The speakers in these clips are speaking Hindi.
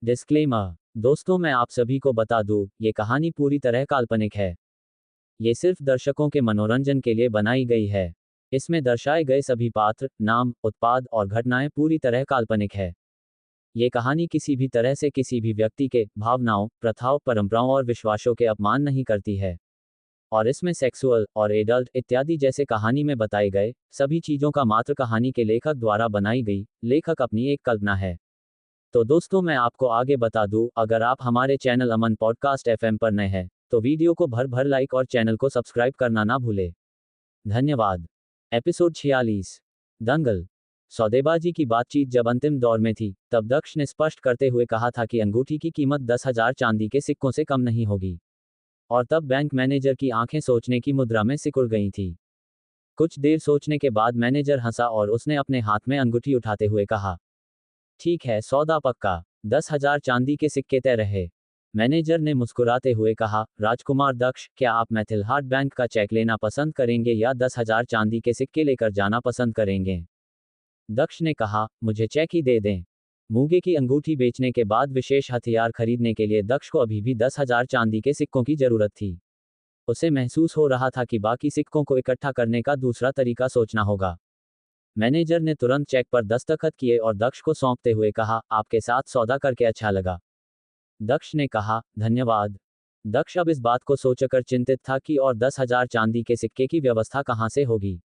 डिस्क्लेमर। दोस्तों, मैं आप सभी को बता दूं, ये कहानी पूरी तरह काल्पनिक है। ये सिर्फ दर्शकों के मनोरंजन के लिए बनाई गई है। इसमें दर्शाए गए सभी पात्र, नाम, उत्पाद और घटनाएं पूरी तरह काल्पनिक है। ये कहानी किसी भी तरह से किसी भी व्यक्ति के भावनाओं, प्रथाओं, परंपराओं और विश्वासों के अपमान नहीं करती है। और इसमें सेक्सुअल और एडल्ट इत्यादि जैसे कहानी में बताए गए सभी चीजों का मात्र कहानी के लेखक द्वारा बनाई गई, लेखक अपनी एक कल्पना है। तो दोस्तों, मैं आपको आगे बता दूं, अगर आप हमारे चैनल अमन पॉडकास्ट एफएम पर नए हैं तो वीडियो को भर भर लाइक और चैनल को सब्सक्राइब करना ना भूले। धन्यवाद। एपिसोड 46। दंगल। सौदेबाजी की बातचीत जब अंतिम दौर में थी, तब दक्ष ने स्पष्ट करते हुए कहा था कि अंगूठी की कीमत 10,000 चांदी के सिक्कों से कम नहीं होगी। और तब बैंक मैनेजर की आंखें सोचने की मुद्रा में सिकुड़ गई थी। कुछ देर सोचने के बाद मैनेजर हंसा और उसने अपने हाथ में अंगूठी उठाते हुए कहा, ठीक है, सौदा पक्का। 10,000 चांदी के सिक्के तय रहे। मैनेजर ने मुस्कुराते हुए कहा, राजकुमार दक्ष, क्या आप मैथिलहाट बैंक का चेक लेना पसंद करेंगे या 10,000 चांदी के सिक्के लेकर जाना पसंद करेंगे? दक्ष ने कहा, मुझे चेक ही दे दें। मूंगे की अंगूठी बेचने के बाद विशेष हथियार खरीदने के लिए दक्ष को अभी भी 10,000 चांदी के सिक्कों की जरूरत थी। उसे महसूस हो रहा था कि बाकी सिक्कों को इकट्ठा करने का दूसरा तरीका सोचना होगा। मैनेजर ने तुरंत चेक पर दस्तखत किए और दक्ष को सौंपते हुए कहा, आपके साथ सौदा करके अच्छा लगा। दक्ष ने कहा, धन्यवाद। दक्ष अब इस बात को सोचकर चिंतित था कि और 10,000 चांदी के सिक्के की व्यवस्था कहां से होगी।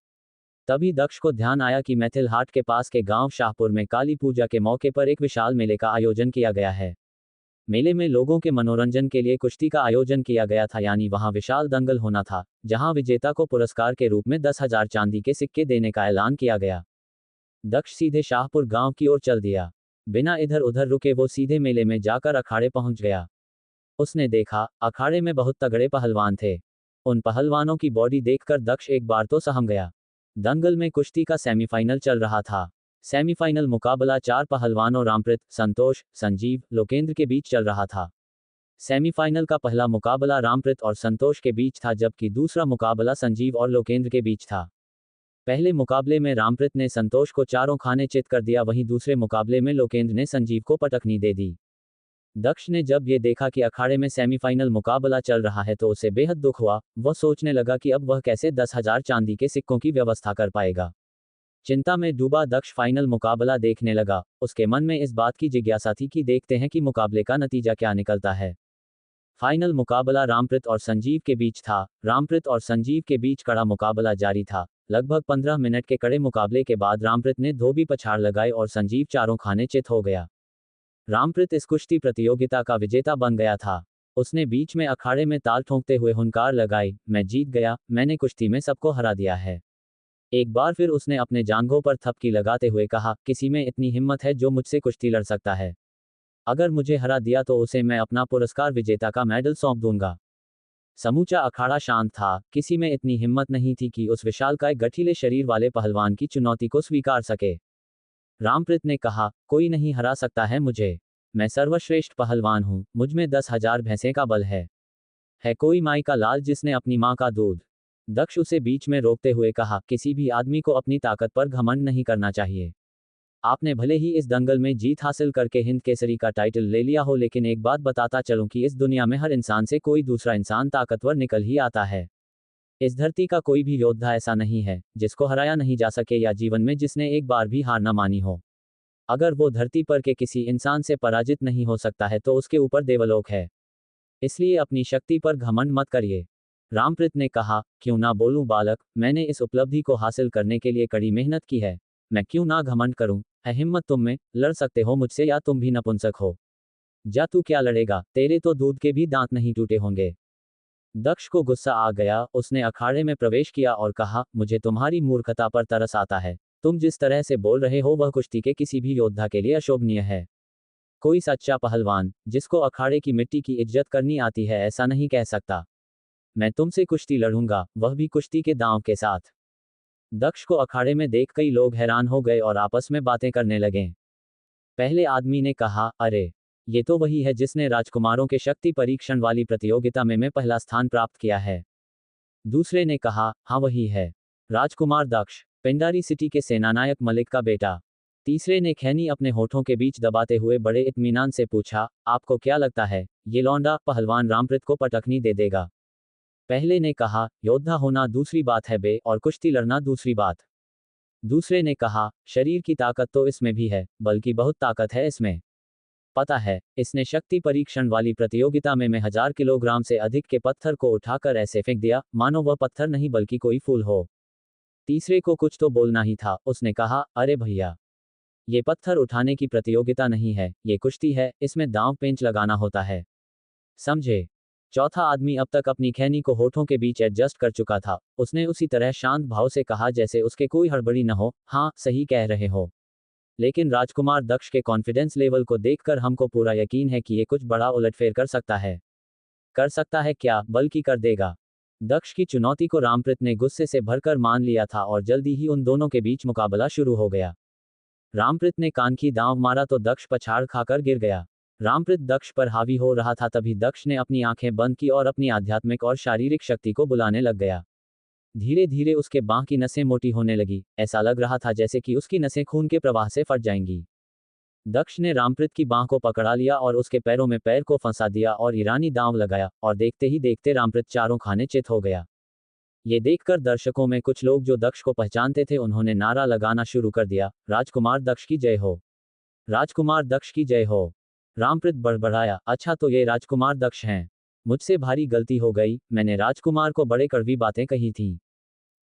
तभी दक्ष को ध्यान आया कि मैथिलहाट के पास के गांव शाहपुर में काली पूजा के मौके पर एक विशाल मेले का आयोजन किया गया है। मेले में लोगों के मनोरंजन के लिए कुश्ती का आयोजन किया गया था, यानी वहां विशाल दंगल होना था, जहां विजेता को पुरस्कार के रूप में 10,000 चांदी के सिक्के देने का ऐलान किया गया। दक्ष सीधे शाहपुर गांव की ओर चल दिया। बिना इधर उधर रुके वो सीधे मेले में जाकर अखाड़े पहुंच गया। उसने देखा, अखाड़े में बहुत तगड़े पहलवान थे। उन पहलवानों की बॉडी देखकर दक्ष एक बार तो सहम गया। दंगल में कुश्ती का सेमीफाइनल चल रहा था। सेमीफाइनल मुकाबला 4 पहलवानों रामप्रीत, संतोष, संजीव, लोकेंद्र के बीच चल रहा था। सेमीफाइनल का पहला मुकाबला रामप्रीत और संतोष के बीच था, जबकि दूसरा मुकाबला संजीव और लोकेंद्र के बीच था। पहले मुकाबले में रामप्रीत ने संतोष को चारों खाने चित कर दिया, वहीं दूसरे मुकाबले में लोकेंद्र ने संजीव को पटकनी दे दी। दक्ष ने जब ये देखा कि अखाड़े में सेमीफाइनल मुकाबला चल रहा है तो उसे बेहद दुख हुआ। वह सोचने लगा कि अब वह कैसे 10,000 चांदी के सिक्कों की व्यवस्था कर पाएगा। चिंता में डूबा दक्ष फाइनल मुकाबला देखने लगा। उसके मन में इस बात की जिज्ञासा थी कि देखते हैं कि मुकाबले का नतीजा क्या निकलता है। फाइनल मुकाबला रामप्रीत और संजीव के बीच था। रामप्रीत और संजीव के बीच कड़ा मुकाबला जारी था। लगभग 15 मिनट के कड़े मुकाबले के बाद रामप्रीत ने धोबी पछाड़ लगाई और संजीव चारों खाने चित हो गया। रामप्रीत इस कुश्ती प्रतियोगिता का विजेता बन गया था। उसने बीच में अखाड़े में ताल ठोंकते हुए हुंकार लगाई, मैं जीत गया, मैंने कुश्ती में सबको हरा दिया है। एक बार फिर उसने अपने जांघों पर थपकी लगाते हुए कहा, किसी में इतनी हिम्मत है जो मुझसे कुश्ती लड़ सकता है? अगर मुझे हरा दिया तो उसे मैं अपना पुरस्कार विजेता का मेडल सौंप दूंगा। समूचा अखाड़ा शांत था। किसी में इतनी हिम्मत नहीं थी कि उस विशालकाय गठीले शरीर वाले पहलवान की चुनौती को स्वीकार सके। रामप्रीत ने कहा, कोई नहीं हरा सकता है मुझे। मैं सर्वश्रेष्ठ पहलवान हूं, मुझ में 10,000 भैंसे का बल है। कोई माई का लाल जिसने अपनी मां का दूध? दक्ष उसे बीच में रोकते हुए कहा, किसी भी आदमी को अपनी ताकत पर घमंड नहीं करना चाहिए। आपने भले ही इस दंगल में जीत हासिल करके हिंद केसरी का टाइटल ले लिया हो, लेकिन एक बात बताता चलूं कि इस दुनिया में हर इंसान से कोई दूसरा इंसान ताकतवर निकल ही आता है। इस धरती का कोई भी योद्धा ऐसा नहीं है जिसको हराया नहीं जा सके या जीवन में जिसने एक बार भी हार न मानी हो। अगर वो धरती पर के किसी इंसान से पराजित नहीं हो सकता है तो उसके ऊपर देवलोक है। इसलिए अपनी शक्ति पर घमंड मत करिए। रामप्रीत ने कहा, क्यों ना बोलूं बालक, मैंने इस उपलब्धि को हासिल करने के लिए कड़ी मेहनत की है। मैं क्यों ना घमंड करूं? है हिम्मत तुम में, लड़ सकते हो मुझसे या तुम भी नपुंसक हो। जा, तू क्या लड़ेगा? तेरे तो दूध के भी दांत नहीं टूटे होंगे। दक्ष को गुस्सा आ गया। उसने अखाड़े में प्रवेश किया और कहा, मुझे तुम्हारी मूर्खता पर तरस आता है। तुम जिस तरह से बोल रहे हो वह कुश्ती के किसी भी योद्धा के लिए अशोभनीय है। कोई सच्चा पहलवान जिसको अखाड़े की मिट्टी की इज्जत करनी आती है ऐसा नहीं कह सकता। मैं तुमसे कुश्ती लड़ूंगा, वह भी कुश्ती के दांव के साथ। दक्ष को अखाड़े में देख कई लोग हैरान हो गए और आपस में बातें करने लगे। पहले आदमी ने कहा, अरे, ये तो वही है जिसने राजकुमारों के शक्ति परीक्षण वाली प्रतियोगिता में पहला स्थान प्राप्त किया है। दूसरे ने कहा, हाँ वही है, राजकुमार दक्ष, पेंडारी सिटी के सेनानायक मलिक का बेटा। तीसरे ने खैनी अपने होठों के बीच दबाते हुए बड़े इत्मीनान से पूछा, आपको क्या लगता है, ये लौंडा पहलवान रामप्रीत को पटकनी दे देगा? पहले ने कहा, योद्धा होना दूसरी बात है बे, और कुश्ती लड़ना दूसरी बात। दूसरे ने कहा, शरीर की ताकत तो इसमें भी है, बल्कि बहुत ताकत है इसमें। पता है, इसने शक्ति परीक्षण वाली प्रतियोगिता में 1000 किलोग्राम से अधिक के पत्थर को उठाकर ऐसे फेंक दिया, मानो वह पत्थर नहीं बल्कि कोई फूल हो। तीसरे को कुछ तो बोलना ही था, उसने कहा, अरे भैया, ये पत्थर उठाने की प्रतियोगिता नहीं है, ये कुश्ती है, इसमें दांव पेंच लगाना होता है, समझे? चौथा आदमी अब तक अपनी खैनी को होठों के बीच एडजस्ट कर चुका था। उसने उसी तरह शांत भाव से कहा जैसे उसके कोई हड़बड़ी न हो, हाँ सही कह रहे हो। लेकिन राजकुमार दक्ष के कॉन्फिडेंस लेवल को देखकर हमको पूरा यकीन है कि ये कुछ बड़ा उलटफेर कर सकता है। कर सकता है क्या, बल्कि कर देगा। दक्ष की चुनौती को रामप्रीत ने गुस्से से भरकर मान लिया था और जल्दी ही उन दोनों के बीच मुकाबला शुरू हो गया। रामप्रीत ने कान की दांव मारा तो दक्ष पछाड़ खाकर गिर गया। रामप्रीत दक्ष पर हावी हो रहा था, तभी दक्ष ने अपनी आंखें बंद की और अपनी आध्यात्मिक और शारीरिक शक्ति को बुलाने लग गया। धीरे धीरे उसके बांह की नसें मोटी होने लगी, ऐसा लग रहा था जैसे कि उसकी नसें खून के प्रवाह से फट जाएंगी। दक्ष ने रामप्रीत की बांह को पकड़ा लिया और उसके पैरों में पैर को फंसा दिया और ईरानी दांव लगाया, और देखते ही देखते रामप्रीत चारों खाने चित हो गया। ये देखकर दर्शकों में कुछ लोग जो दक्ष को पहचानते थे उन्होंने नारा लगाना शुरू कर दिया, राजकुमार दक्ष की जय हो, राजकुमार दक्ष की जय हो। रामप्रीत बड़बड़ाया, अच्छा तो ये राजकुमार दक्ष हैं। मुझसे भारी गलती हो गई, मैंने राजकुमार को बड़े कड़वी बातें कही थीं।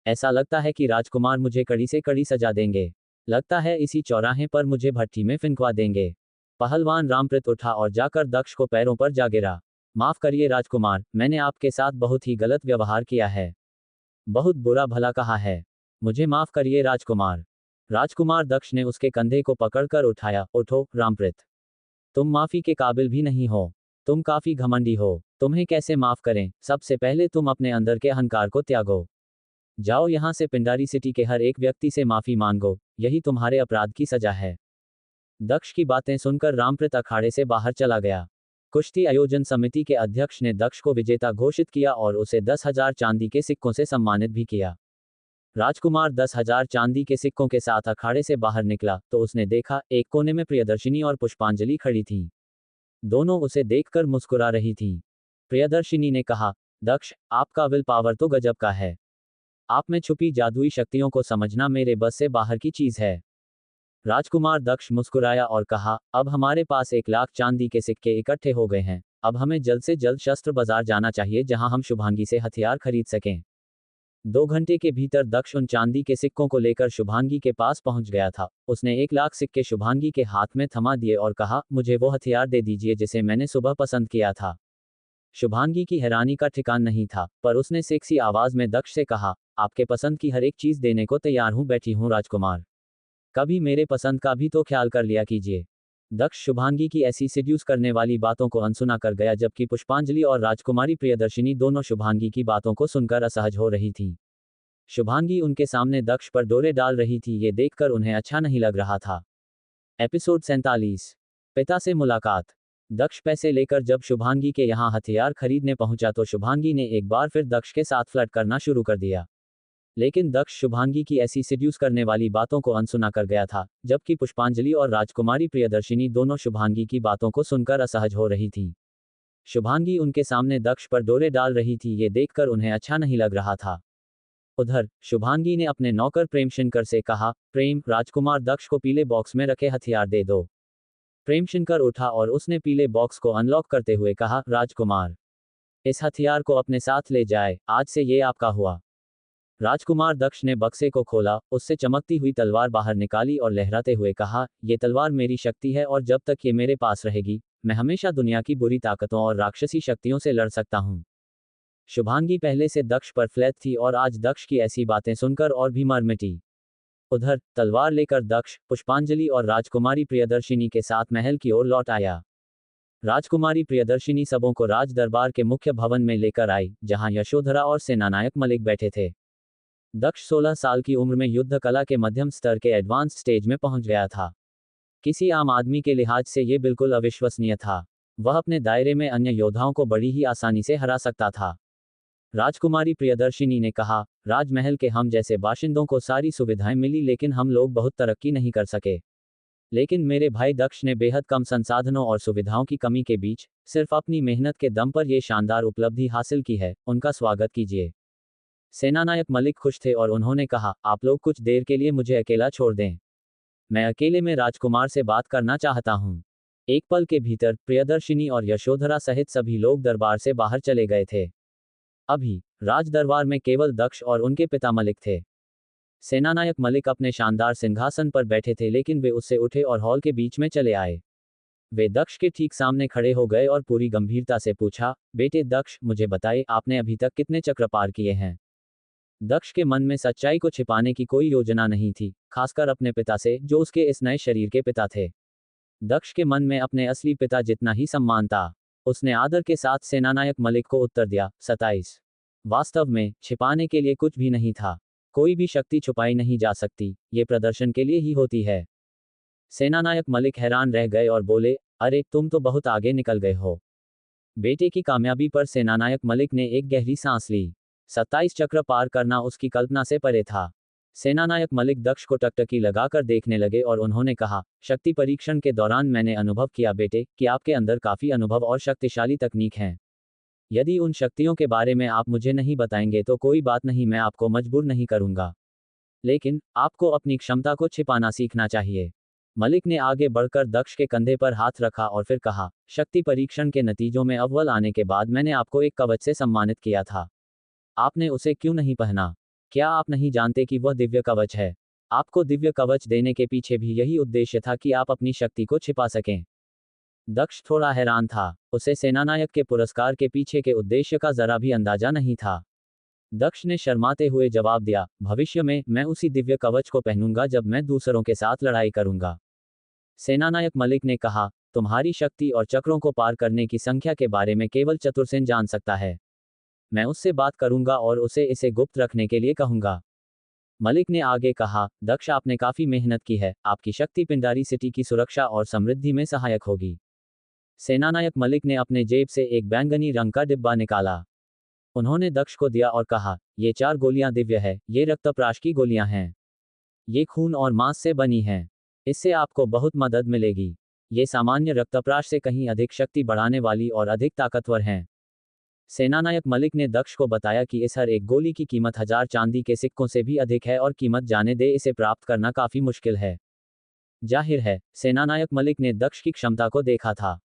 ऐसा लगता है कि राजकुमार मुझे कड़ी से कड़ी सजा देंगे। लगता है इसी चौराहे पर मुझे भट्ठी में फिंकवा देंगे। पहलवान रामप्रीत उठा और जाकर दक्ष को पैरों पर जा गिरा। माफ करिए राजकुमार, मैंने आपके साथ बहुत ही गलत व्यवहार किया है, बहुत बुरा भला कहा है, मुझे माफ करिए राजकुमार। राजकुमार दक्ष ने उसके कंधे को पकड़कर उठाया, उठो रामप्रीत, तुम माफी के काबिल भी नहीं हो, तुम काफी घमंडी हो, तुम्हें कैसे माफ करें, सबसे पहले तुम अपने अंदर के अहंकार को त्यागो। जाओ यहां से पिंडारी सिटी के हर एक व्यक्ति से माफी मांगो, यही तुम्हारे अपराध की सजा है। दक्ष की बातें सुनकर रामप्रीत अखाड़े से बाहर चला गया। कुश्ती आयोजन समिति के अध्यक्ष ने दक्ष को विजेता घोषित किया और उसे 10,000 चांदी के सिक्कों से सम्मानित भी किया। राजकुमार 10,000 चांदी के सिक्कों के साथ अखाड़े से बाहर निकला तो उसने देखा एक कोने में प्रियदर्शिनी और पुष्पांजलि खड़ी थीं। दोनों उसे देखकर मुस्कुरा रही थीं। प्रियदर्शिनी ने कहा, दक्ष, आपका विल पावर तो गजब का है। आप में छुपी जादुई शक्तियों को समझना मेरे बस से बाहर की चीज है। राजकुमार दक्ष मुस्कुराया और कहा, अब हमारे पास 1 लाख चांदी के सिक्के इकट्ठे हो गए हैं, अब हमें जल्द से जल्द शस्त्र बाजार जाना चाहिए जहां हम शुभांगी से हथियार खरीद सकें। 2 घंटे के भीतर दक्ष उन चांदी के सिक्कों को लेकर शुभांगी के पास पहुंच गया था। उसने 1 लाख सिक्के शुभांगी के हाथ में थमा दिए और कहा, मुझे वो हथियार दे दीजिए जिसे मैंने सुबह पसंद किया था। शुभांगी की हैरानी का ठिकान नहीं था, पर उसने सेक्सी आवाज में दक्ष से कहा, आपके पसंद की हर एक चीज देने को तैयार हूं, बैठी हूं राजकुमार, कभी मेरे पसंद का भी तो ख्याल कर लिया कीजिए। दक्ष शुभांगी की ऐसी सिड्यूस करने वाली बातों को अनसुना कर गया, जबकि पुष्पांजलि और राजकुमारी प्रियदर्शिनी दोनों शुभांगी की बातों को सुनकर असहज हो रही थी। शुभांगी उनके सामने दक्ष पर डोरे डाल रही थी, ये देखकर उन्हें अच्छा नहीं लग रहा था। एपिसोड 47। पिता से मुलाकात। दक्ष पैसे लेकर जब शुभांगी के यहाँ हथियार खरीदने पहुंचा तो शुभांगी ने एक बार फिर दक्ष के साथ फ्लर्ट करना शुरू कर दिया। लेकिन दक्ष शुभांगी की ऐसी सिड्यूस करने वाली बातों को अनसुना कर गया था, जबकि पुष्पांजलि और राजकुमारी प्रियदर्शिनी दोनों शुभांगी की बातों को सुनकर असहज हो रही थी। शुभांगी उनके सामने दक्ष पर डोरे डाल रही थी, ये देखकर उन्हें अच्छा नहीं लग रहा था। उधर शुभांगी ने अपने नौकर प्रेमशंकर से कहा, प्रेम, राजकुमार दक्ष को पीले बॉक्स में रखे हथियार दे दो। प्रेमशंकर उठा और उसने पीले बॉक्स को अनलॉक करते हुए कहा, राजकुमार, इस हथियार को अपने साथ ले जाए, आज से ये आपका हुआ। राजकुमार दक्ष ने बक्से को खोला, उससे चमकती हुई तलवार बाहर निकाली और लहराते हुए कहा, ये तलवार मेरी शक्ति है और जब तक ये मेरे पास रहेगी, मैं हमेशा दुनिया की बुरी ताकतों और राक्षसी शक्तियों से लड़ सकता हूं। शुभांगी पहले से दक्ष पर फ्लैट थी और आज दक्ष की ऐसी बातें सुनकर और भी मर मिटी। उधर तलवार लेकर दक्ष पुष्पांजलि और राजकुमारी प्रियदर्शिनी के साथ महल की ओर लौट आया। राजकुमारी प्रियदर्शिनी सबों को राज दरबार के मुख्य भवन में लेकर आई, जहां यशोधरा और सेनानायक मलिक बैठे थे। दक्ष 16 साल की उम्र में युद्ध कला के मध्यम स्तर के एडवांस स्टेज में पहुंच गया था। किसी आम आदमी के लिहाज से यह बिल्कुल अविश्वसनीय था। वह अपने दायरे में अन्य योद्धाओं को बड़ी ही आसानी से हरा सकता था। राजकुमारी प्रियदर्शिनी ने कहा, राजमहल के हम जैसे बाशिंदों को सारी सुविधाएं मिली, लेकिन हम लोग बहुत तरक्की नहीं कर सके। लेकिन मेरे भाई दक्ष ने बेहद कम संसाधनों और सुविधाओं की कमी के बीच सिर्फ अपनी मेहनत के दम पर यह शानदार उपलब्धि हासिल की है। उनका स्वागत कीजिए। सेनानायक मलिक खुश थे और उन्होंने कहा, आप लोग कुछ देर के लिए मुझे अकेला छोड़ दें। मैं अकेले में राजकुमार से बात करना चाहता हूँ। एक पल के भीतर प्रियदर्शिनी और यशोधरा सहित सभी लोग दरबार से बाहर चले गए थे। अभी राज दरबार में केवल दक्ष और उनके पिता मलिक थे। सेनानायक मलिक अपने शानदार सिंहासन पर बैठे थे, लेकिन वे उससे उठे और हॉल के बीच में चले आए। वे दक्ष के ठीक सामने खड़े हो गए और पूरी गंभीरता से पूछा, बेटे दक्ष, मुझे बताइए, आपने अभी तक कितने चक्र पार किए हैं? दक्ष के मन में सच्चाई को छिपाने की कोई योजना नहीं थी, खासकर अपने पिता से, जो उसके इस नए शरीर के पिता थे। दक्ष के मन में अपने असली पिता जितना ही सम्मान था। उसने आदर के साथ सेनानायक मलिक को उत्तर दिया, 27। वास्तव में छिपाने के लिए कुछ भी नहीं था। कोई भी शक्ति छुपाई नहीं जा सकती, ये प्रदर्शन के लिए ही होती है। सेनानायक मलिक हैरान रह गए और बोले, अरे तुम तो बहुत आगे निकल गए हो। बेटे की कामयाबी पर सेनानायक मलिक ने एक गहरी सांस ली। 27 चक्र पार करना उसकी कल्पना से परे था। सेनानायक मलिक दक्ष को टकटकी लगाकर देखने लगे और उन्होंने कहा, शक्ति परीक्षण के दौरान मैंने अनुभव किया बेटे कि आपके अंदर काफी अनुभव और शक्तिशाली तकनीक हैं। यदि उन शक्तियों के बारे में आप मुझे नहीं बताएंगे तो कोई बात नहीं, मैं आपको मजबूर नहीं करूंगा। लेकिन आपको अपनी क्षमता को छिपाना सीखना चाहिए। मलिक ने आगे बढ़कर दक्ष के कंधे पर हाथ रखा और फिर कहा, शक्ति परीक्षण के नतीजों में अव्वल आने के बाद मैंने आपको एक कवच से सम्मानित किया था। आपने उसे क्यों नहीं पहना? क्या आप नहीं जानते कि वह दिव्य कवच है? आपको दिव्य कवच देने के पीछे भी यही उद्देश्य था कि आप अपनी शक्ति को छिपा सकें। दक्ष थोड़ा हैरान था। उसे सेनानायक के पुरस्कार के पीछे के उद्देश्य का जरा भी अंदाजा नहीं था। दक्ष ने शर्माते हुए जवाब दिया, भविष्य में मैं उसी दिव्य कवच को पहनूंगा जब मैं दूसरों के साथ लड़ाई करूंगा। सेनानायक मलिक ने कहा, तुम्हारी शक्ति और चक्रों को पार करने की संख्या के बारे में केवल चतुरसेन जान सकता है। मैं उससे बात करूंगा और उसे इसे गुप्त रखने के लिए कहूंगा। मलिक ने आगे कहा, दक्ष, आपने काफी मेहनत की है, आपकी शक्ति पिंडारी सिटी की सुरक्षा और समृद्धि में सहायक होगी। सेनानायक मलिक ने अपने जेब से एक बैंगनी रंग का डिब्बा निकाला। उन्होंने दक्ष को दिया और कहा, ये 4 गोलियां दिव्य है, ये रक्तप्राश की गोलियां हैं। ये खून और मांस से बनी हैं। इससे आपको बहुत मदद मिलेगी। ये सामान्य रक्तप्राश से कहीं अधिक शक्ति बढ़ाने वाली और अधिक ताकतवर हैं। सेनानायक मलिक ने दक्ष को बताया कि इस हर एक गोली की कीमत 1000 चांदी के सिक्कों से भी अधिक है और कीमत जाने दे इसे प्राप्त करना काफी मुश्किल है। जाहिर है, सेनानायक मलिक ने दक्ष की क्षमता को देखा था।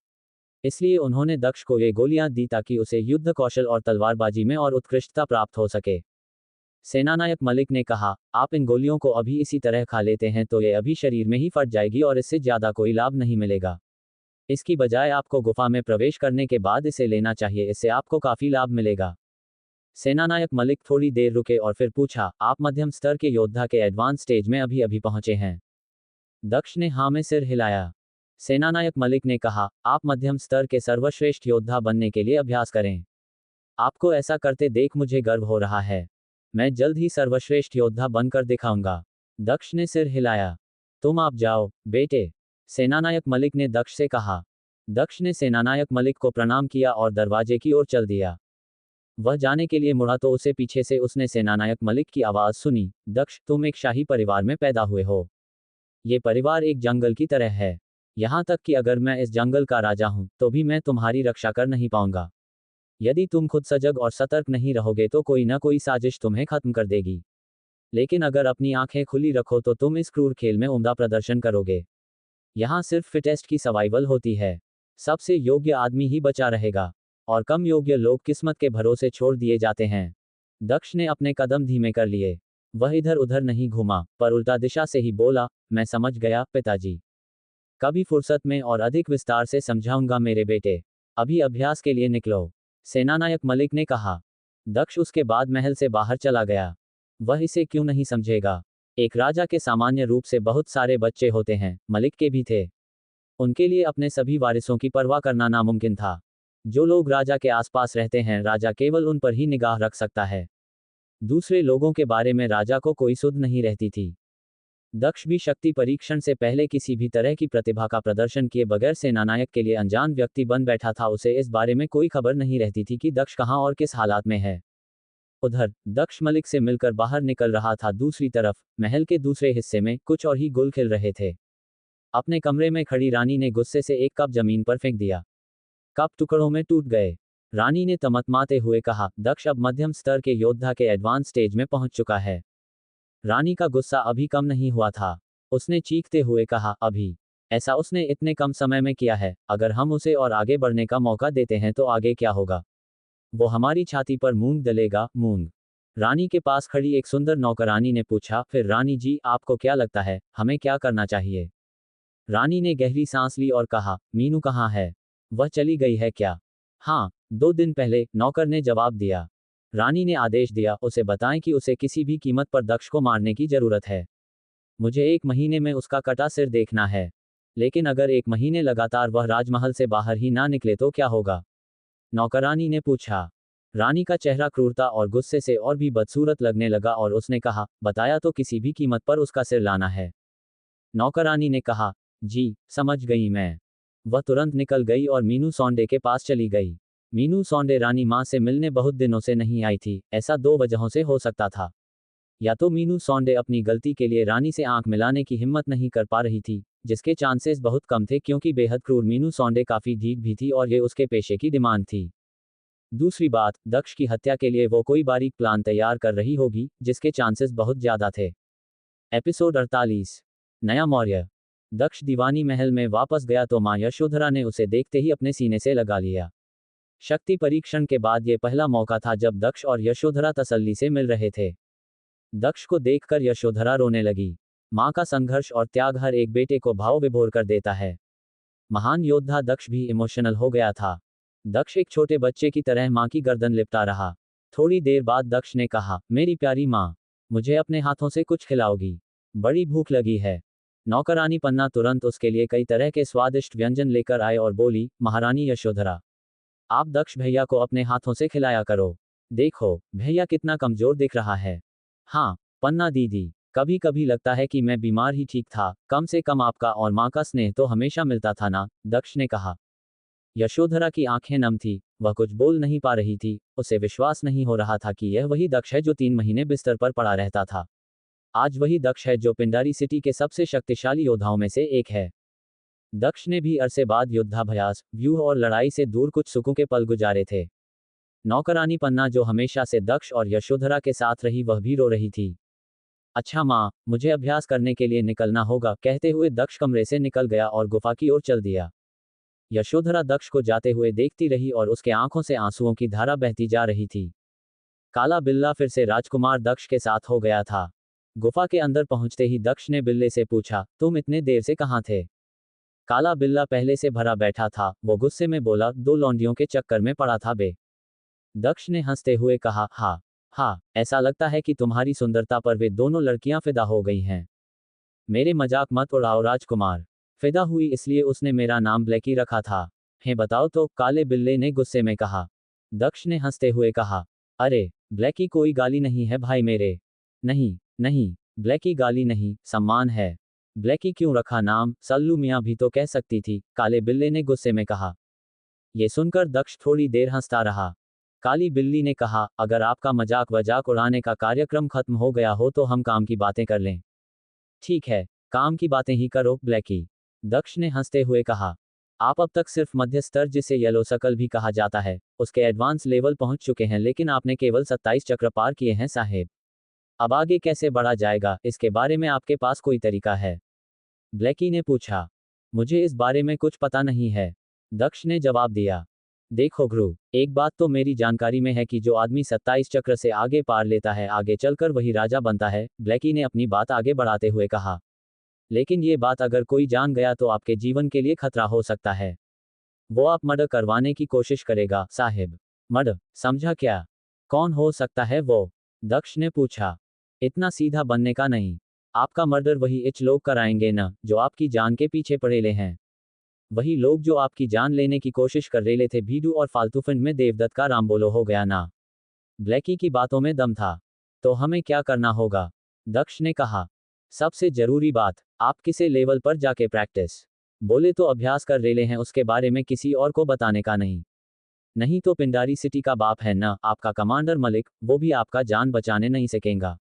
इसलिए उन्होंने दक्ष को ये गोलियां दी ताकि उसे युद्ध कौशल और तलवारबाजी में और उत्कृष्टता प्राप्त हो सके। सेनानायक मलिक ने कहा, आप इन गोलियों को अभी इसी तरह खा लेते हैं तो ये अभी शरीर में ही फट जाएगी और इससे ज्यादा कोई लाभ नहीं मिलेगा। इसकी बजाय आपको गुफा में प्रवेश करने के बाद इसे लेना चाहिए, इससे आपको काफी लाभ मिलेगा। सेनानायक मलिक थोड़ी देर रुके और फिर पूछा, आप मध्यम स्तर के योद्धा के एडवांस स्टेज में अभी अभी पहुंचे हैं? दक्ष ने हाँ में सिर हिलाया। सेनानायक मलिक ने कहा, आप मध्यम स्तर के सर्वश्रेष्ठ योद्धा बनने के लिए अभ्यास करें। आपको ऐसा करते देख मुझे गर्व हो रहा है। मैं जल्द ही सर्वश्रेष्ठ योद्धा बनकर दिखाऊंगा। दक्ष ने सिर हिलाया। तुम आप जाओ, बेटे, सेनानायक मलिक ने दक्ष से कहा। दक्ष ने सेनानायक मलिक को प्रणाम किया और दरवाजे की ओर चल दिया। वह जाने के लिए मुड़ा तो उसे पीछे से उसने सेनानायक मलिक की आवाज सुनी, दक्ष, तुम एक शाही परिवार में पैदा हुए हो। ये परिवार एक जंगल की तरह है। यहां तक कि अगर मैं इस जंगल का राजा हूं तो भी मैं तुम्हारी रक्षा कर नहीं पाऊंगा। यदि तुम खुद सजग और सतर्क नहीं रहोगे तो कोई ना कोई साजिश तुम्हें खत्म कर देगी। लेकिन अगर अपनी आंखें खुली रखो तो तुम इस क्रूर खेल में उम्दा प्रदर्शन करोगे। यहाँ सिर्फ फिटेस्ट की सर्वाइवल होती है। सबसे योग्य आदमी ही बचा रहेगा और कम योग्य लोग किस्मत के भरोसे छोड़ दिए जाते हैं। दक्ष ने अपने कदम धीमे कर लिए। वह इधर उधर नहीं घूमा पर उल्टा दिशा से ही बोला, मैं समझ गया पिताजी। कभी फुर्सत में और अधिक विस्तार से समझाऊंगा मेरे बेटे। अभी अभ्यास के लिए निकलो, सेनानायक मलिक ने कहा। दक्ष उसके बाद महल से बाहर चला गया। वह इसे क्यों नहीं समझेगा? एक राजा के सामान्य रूप से बहुत सारे बच्चे होते हैं, मलिक के भी थे। उनके लिए अपने सभी वारिसों की परवाह करना नामुमकिन था। जो लोग राजा के आसपास रहते हैं, राजा केवल उन पर ही निगाह रख सकता है। दूसरे लोगों के बारे में राजा को कोई सुध नहीं रहती थी। दक्ष भी शक्ति परीक्षण से पहले किसी भी तरह की प्रतिभा का प्रदर्शन किए बगैर सेनानायक के लिए अनजान व्यक्ति बन बैठा था। उसे इस बारे में कोई खबर नहीं रहती थी कि दक्ष कहाँ और किस हालात में है। उधर दक्ष मलिक से मिलकर बाहर निकल रहा था। दूसरी तरफ महल के दूसरे हिस्से में कुछ और ही गुल खिल रहे थे। अपने कमरे में खड़ी रानी ने गुस्से से एक कप जमीन पर फेंक दिया। कप टुकड़ों में टूट गए। रानी ने तमतमाते हुए कहा, दक्ष अब मध्यम स्तर के योद्धा के एडवांस स्टेज में पहुंच चुका है। रानी का गुस्सा अभी कम नहीं हुआ था। उसने चीखते हुए कहा, अभी? ऐसा उसने इतने कम समय में किया है। अगर हम उसे और आगे बढ़ने का मौका देते हैं तो आगे क्या होगा? वो हमारी छाती पर मूंग दलेगा, मूंग। रानी के पास खड़ी एक सुंदर नौकरानी ने पूछा, फिर रानी जी, आपको क्या लगता है, हमें क्या करना चाहिए? रानी ने गहरी सांस ली और कहा, मीनू कहाँ है? वह चली गई है क्या? हाँ, 2 दिन पहले, नौकर ने जवाब दिया। रानी ने आदेश दिया, उसे बताएं कि उसे किसी भी कीमत पर दक्ष को मारने की जरूरत है। मुझे 1 महीने में उसका कटा सिर देखना है। लेकिन अगर 1 महीने लगातार वह राजमहल से बाहर ही ना निकले तो क्या होगा? नौकरानी ने पूछा। रानी का चेहरा क्रूरता और गुस्से से और भी बदसूरत लगने लगा और उसने कहा, बताया तो किसी भी कीमत पर उसका सिर लाना है। नौकरानी ने कहा, जी, समझ गई मैं। वह तुरंत निकल गई और मीनू सौंडे के पास चली गई। मीनू सौंडे रानी माँ से मिलने बहुत दिनों से नहीं आई थी। ऐसा 2 वजहों से हो सकता था। या तो मीनू सौंडे अपनी गलती के लिए रानी से आंख मिलाने की हिम्मत नहीं कर पा रही थी, जिसके चांसेस बहुत कम थे क्योंकि बेहद क्रूर मीनू सौंडे काफी ढीठ भी थी और ये उसके पेशे की डिमांड थी। दूसरी बात, दक्ष की हत्या के लिए वो कोई बारीक प्लान तैयार कर रही होगी, जिसके चांसेस बहुत ज्यादा थे। एपिसोड 48। नया मौर्य। दक्ष दीवानी महल में वापस गया तो मां यशोधरा ने उसे देखते ही अपने सीने से लगा लिया। शक्ति परीक्षण के बाद ये पहला मौका था जब दक्ष और यशोधरा तसल्ली से मिल रहे थे। दक्ष को देखकर यशोधरा रोने लगी। मां का संघर्ष और त्याग हर एक बेटे को भाव विभोर कर देता है। महान योद्धा दक्ष भी इमोशनल हो गया था। दक्ष एक छोटे बच्चे की तरह मां की गर्दन लिपटा रहा। थोड़ी देर बाद दक्ष ने कहा, मेरी प्यारी मां, मुझे अपने हाथों से कुछ खिलाओगी? बड़ी भूख लगी है। नौकरानी पन्ना तुरंत उसके लिए कई तरह के स्वादिष्ट व्यंजन लेकर आए और बोली, महारानी यशोधरा, आप दक्ष भैया को अपने हाथों से खिलाया करो। देखो, भैया कितना कमजोर दिख रहा है। हाँ, पन्ना दीदी, कभी कभी लगता है कि मैं बीमार ही ठीक था, कम से कम आपका और माँ का स्नेह तो हमेशा मिलता था ना, दक्ष ने कहा। यशोधरा की आंखें नम थी, वह कुछ बोल नहीं पा रही थी, उसे विश्वास नहीं हो रहा था कि यह वही दक्ष है जो 3 महीने बिस्तर पर पड़ा रहता था। आज वही दक्ष है जो पिंडारी सिटी के सबसे शक्तिशाली योद्धाओं में से एक है। दक्ष ने भी अरसे बाद युद्धाभ्यास, व्यूह और लड़ाई से दूर कुछ सुखों के पल गुजारे थे। नौकरानी पन्ना जो हमेशा से दक्ष और यशोधरा के साथ रही वह भी रो रही थी। अच्छा माँ, मुझे अभ्यास करने के लिए निकलना होगा, कहते हुए दक्ष कमरे से निकल गया और गुफा की ओर चल दिया। यशोधरा दक्ष को जाते हुए देखती रही और उसके आंखों से आंसुओं की धारा बहती जा रही थी। काला बिल्ला फिर से राजकुमार दक्ष के साथ हो गया था। गुफा के अंदर पहुंचते ही दक्ष ने बिल्ले से पूछा, तुम इतने देर से कहाँ थे? काला बिल्ला पहले से भरा बैठा था, वो गुस्से में बोला, 2 लौंडियों के चक्कर में पड़ा था बे। दक्ष ने हंसते हुए कहा, हाँ, ऐसा लगता है कि तुम्हारी सुंदरता पर वे दोनों लड़कियां फिदा हो गई हैं। मेरे मजाक मत उड़ाओ राजकुमार। फिदा हुई इसलिए उसने मेरा नाम ब्लैकी रखा था। है बताओ तो, काले बिल्ले ने गुस्से में कहा। दक्ष ने हंसते हुए कहा, अरे, ब्लैकी कोई गाली नहीं है भाई मेरे। नहीं, नहीं, ब्लैकी गाली नहीं, सम्मान है। ब्लैकी क्यों रखा नाम, सल्लू मियाँ भी तो कह सकती थी, काले बिल्ले ने गुस्से में कहा। ये सुनकर दक्ष थोड़ी देर हंसता रहा। काली बिल्ली ने कहा, अगर आपका मजाक वजाक उड़ाने का कार्यक्रम खत्म हो गया हो तो हम काम की बातें कर लें। ठीक है, काम की बातें ही करो ब्लैकी। दक्ष ने हंसते हुए कहा, आप अब तक सिर्फ मध्य स्तर जिसे येलो सकल भी कहा जाता है, उसके एडवांस लेवल पहुंच चुके हैं, लेकिन आपने केवल 27 चक्र पार किए हैं साहेब। अब आगे कैसे बढ़ा जाएगा, इसके बारे में आपके पास कोई तरीका है? ब्लैकी ने पूछा। मुझे इस बारे में कुछ पता नहीं है, दक्ष ने जवाब दिया। देखो गुरु, एक बात तो मेरी जानकारी में है कि जो आदमी 27 चक्र से आगे पार लेता है आगे चलकर वही राजा बनता है, ब्लैकी ने अपनी बात आगे बढ़ाते हुए कहा। लेकिन ये बात अगर कोई जान गया तो आपके जीवन के लिए खतरा हो सकता है। वो आप मर्डर करवाने की कोशिश करेगा साहिब। मर्डर, समझा क्या? कौन हो सकता है वो? दक्ष ने पूछा। इतना सीधा बनने का नहीं। आपका मर्डर वही इच लोग कराएंगे न, जो आपकी जान के पीछे पड़ेले हैं। वही लोग जो आपकी जान लेने की कोशिश कर रहे थे भीडू और फालतू फिल्म में देवदत्त का राम बोलो हो गया ना। ब्लैकी की बातों में दम था। तो हमें क्या करना होगा? दक्ष ने कहा। सबसे जरूरी बात, आप किसे लेवल पर जाके प्रैक्टिस बोले तो अभ्यास कर रेले हैं उसके बारे में किसी और को बताने का नहीं। नहीं तो पिंडारी सिटी का बाप है ना आपका कमांडर मलिक, वो भी आपका जान बचाने नहीं सकेगा।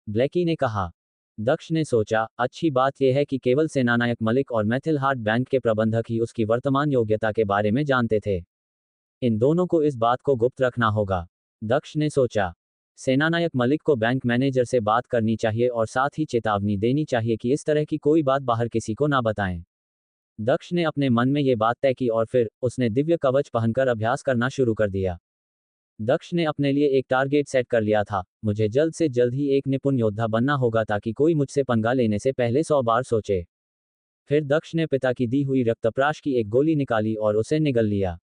ब्लैकी ने कहा। दक्ष ने सोचा, अच्छी बात यह है कि केवल सेनानायक मलिक और मैथिल हार्ट बैंक के प्रबंधक ही उसकी वर्तमान योग्यता के बारे में जानते थे। इन दोनों को इस बात को गुप्त रखना होगा। दक्ष ने सोचा, सेनानायक मलिक को बैंक मैनेजर से बात करनी चाहिए और साथ ही चेतावनी देनी चाहिए कि इस तरह की कोई बात बाहर किसी को ना बताएं। दक्ष ने अपने मन में ये बात तय की और फिर उसने दिव्य कवच पहनकर अभ्यास करना शुरू कर दिया। दक्ष ने अपने लिए एक टारगेट सेट कर लिया था, मुझे जल्द से जल्द ही एक निपुण योद्धा बनना होगा ताकि कोई मुझसे पंगा लेने से पहले 100 बार सोचे। फिर दक्ष ने पिता की दी हुई रक्तप्राश की एक गोली निकाली और उसे निगल लिया।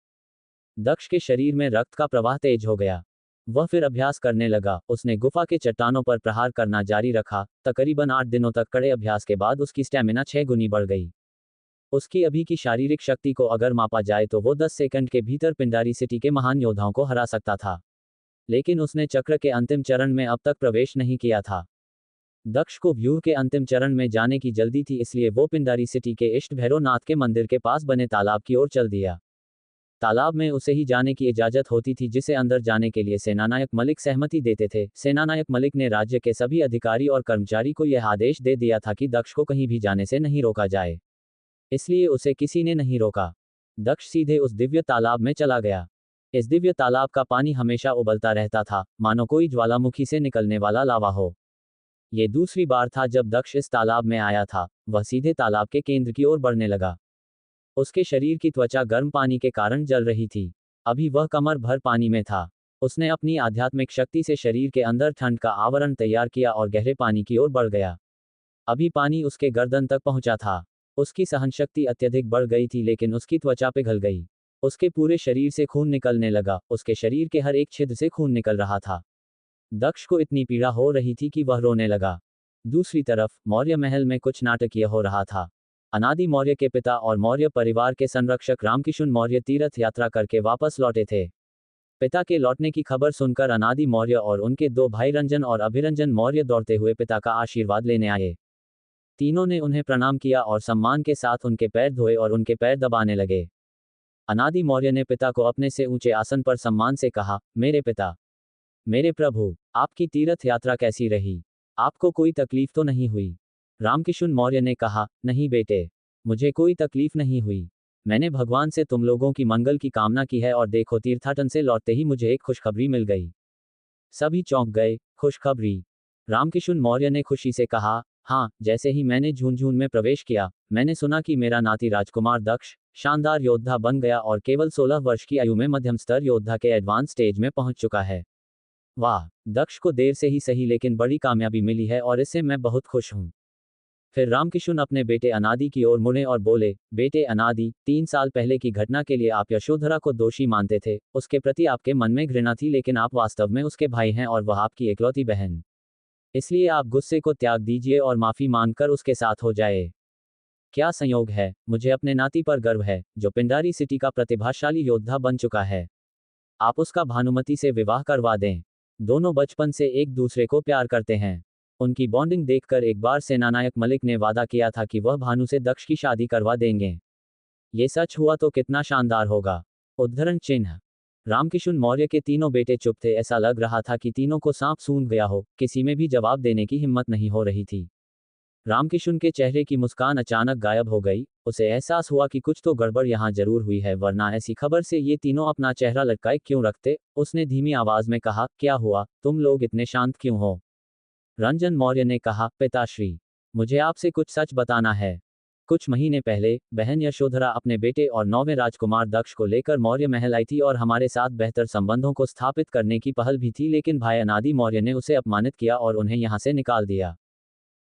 दक्ष के शरीर में रक्त का प्रवाह तेज हो गया। वह फिर अभ्यास करने लगा। उसने गुफा के चट्टानों पर प्रहार करना जारी रखा। तकरीबन 8 दिनों तक कड़े अभ्यास के बाद उसकी स्टैमिना 6 गुनी बढ़ गई। उसकी अभी की शारीरिक शक्ति को अगर मापा जाए तो वो 10 सेकंड के भीतर पिंडारी सिटी के महान योद्धाओं को हरा सकता था। लेकिन उसने चक्र के अंतिम चरण में अब तक प्रवेश नहीं किया था। दक्ष को व्यूह के अंतिम चरण में जाने की जल्दी थी, इसलिए वो पिंडारी सिटी के इष्ट भैरवनाथ के मंदिर के पास बने तालाब की ओर चल दिया। तालाब में उसे ही जाने की इजाजत होती थी, जिसे अंदर जाने के लिए सेनानायक मलिक सहमति देते थे। सेनानायक मलिक ने राज्य के सभी अधिकारी और कर्मचारी को यह आदेश दे दिया था कि दक्ष को कहीं भी जाने से नहीं रोका जाए, इसलिए उसे किसी ने नहीं रोका। दक्ष सीधे उस दिव्य तालाब में चला गया। इस दिव्य तालाब का पानी हमेशा उबलता रहता था, मानो कोई ज्वालामुखी से निकलने वाला लावा हो। ये दूसरी बार था जब दक्ष इस तालाब में आया था। वह सीधे तालाब के केंद्र की ओर बढ़ने लगा। उसके शरीर की त्वचा गर्म पानी के कारण जल रही थी। अभी वह कमर भर पानी में था। उसने अपनी आध्यात्मिक शक्ति से शरीर के अंदर ठंड का आवरण तैयार किया और गहरे पानी की ओर बढ़ गया। अभी पानी उसके गर्दन तक पहुंचा था। उसकी सहनशक्ति अत्यधिक बढ़ गई थी, लेकिन उसकी त्वचा पिघल गई। उसके पूरे शरीर से खून निकलने लगा। उसके शरीर के हर एक छिद्र से खून निकल रहा था। दक्ष को इतनी पीड़ा हो रही थी कि वह रोने लगा। दूसरी तरफ मौर्य महल में कुछ नाटकीय हो रहा था। अनादि मौर्य के पिता और मौर्य परिवार के संरक्षक रामकिशुन मौर्य तीर्थ यात्रा करके वापस लौटे थे। पिता के लौटने की खबर सुनकर अनादि मौर्य और उनके 2 भाई रंजन और अभिरंजन मौर्य दौड़ते हुए पिता का आशीर्वाद लेने आए। तीनों ने उन्हें प्रणाम किया और सम्मान के साथ उनके पैर धोए और उनके पैर दबाने लगे। अनादि मौर्य ने पिता को अपने से ऊंचे आसन पर सम्मान से कहा, मेरे पिता, मेरे प्रभु, आपकी तीर्थ यात्रा कैसी रही? आपको कोई तकलीफ तो नहीं हुई? रामकिशुन मौर्य ने कहा, नहीं बेटे, मुझे कोई तकलीफ नहीं हुई। मैंने भगवान से तुम लोगों की मंगल की कामना की है और देखो, तीर्थाटन से लौटते ही मुझे एक खुशखबरी मिल गई। सभी चौंक गए। खुशखबरी? रामकिशुन मौर्य ने खुशी से कहा, हाँ, जैसे ही मैंने झुंझुन में प्रवेश किया, मैंने सुना कि मेरा नाती राजकुमार दक्ष शानदार योद्धा बन गया और केवल 16 वर्ष की आयु में मध्यम स्तर योद्धा के एडवांस स्टेज में पहुंच चुका है। वाह, दक्ष को देर से ही सही लेकिन बड़ी कामयाबी मिली है और इससे मैं बहुत खुश हूं। फिर रामकिशुन अपने बेटे अनादि की ओर मुड़े और बोले, बेटे अनादि, 3 साल पहले की घटना के लिए आप यशोधरा को दोषी मानते थे। उसके प्रति आपके मन में घृणा थी, लेकिन आप वास्तव में उसके भाई हैं और वह आपकी इकलौती बहन। इसलिए आप गुस्से को त्याग दीजिए और माफी मांगकर उसके साथ हो जाए। क्या संयोग है, मुझे अपने नाती पर गर्व है, जो पिंडारी सिटी का प्रतिभाशाली योद्धा बन चुका है। आप उसका भानुमति से विवाह करवा दें। दोनों बचपन से एक दूसरे को प्यार करते हैं। उनकी बॉन्डिंग देखकर एक बार सेनानायक मलिक ने वादा किया था कि वह भानु से दक्ष की शादी करवा देंगे। ये सच हुआ तो कितना शानदार होगा। उद्धरण चिन्ह। रामकिशुन मौर्य के तीनों बेटे चुप थे। ऐसा लग रहा था कि तीनों को सांप सूंघ गया हो। किसी में भी जवाब देने की हिम्मत नहीं हो रही थी। रामकिशुन के चेहरे की मुस्कान अचानक गायब हो गई। उसे एहसास हुआ कि कुछ तो गड़बड़ यहाँ जरूर हुई है, वरना ऐसी खबर से ये तीनों अपना चेहरा लटकाए क्यों रखते। उसने धीमी आवाज में कहा, क्या हुआ, तुम लोग इतने शांत क्यों हो? रंजन मौर्य ने कहा, पिताश्री, मुझे आपसे कुछ सच बताना है। कुछ महीने पहले बहन यशोधरा अपने बेटे और 9वें राजकुमार दक्ष को लेकर मौर्य महल आई थी और हमारे साथ बेहतर संबंधों को स्थापित करने की पहल भी थी, लेकिन भाई अनादि मौर्य ने उसे अपमानित किया और उन्हें यहाँ से निकाल दिया।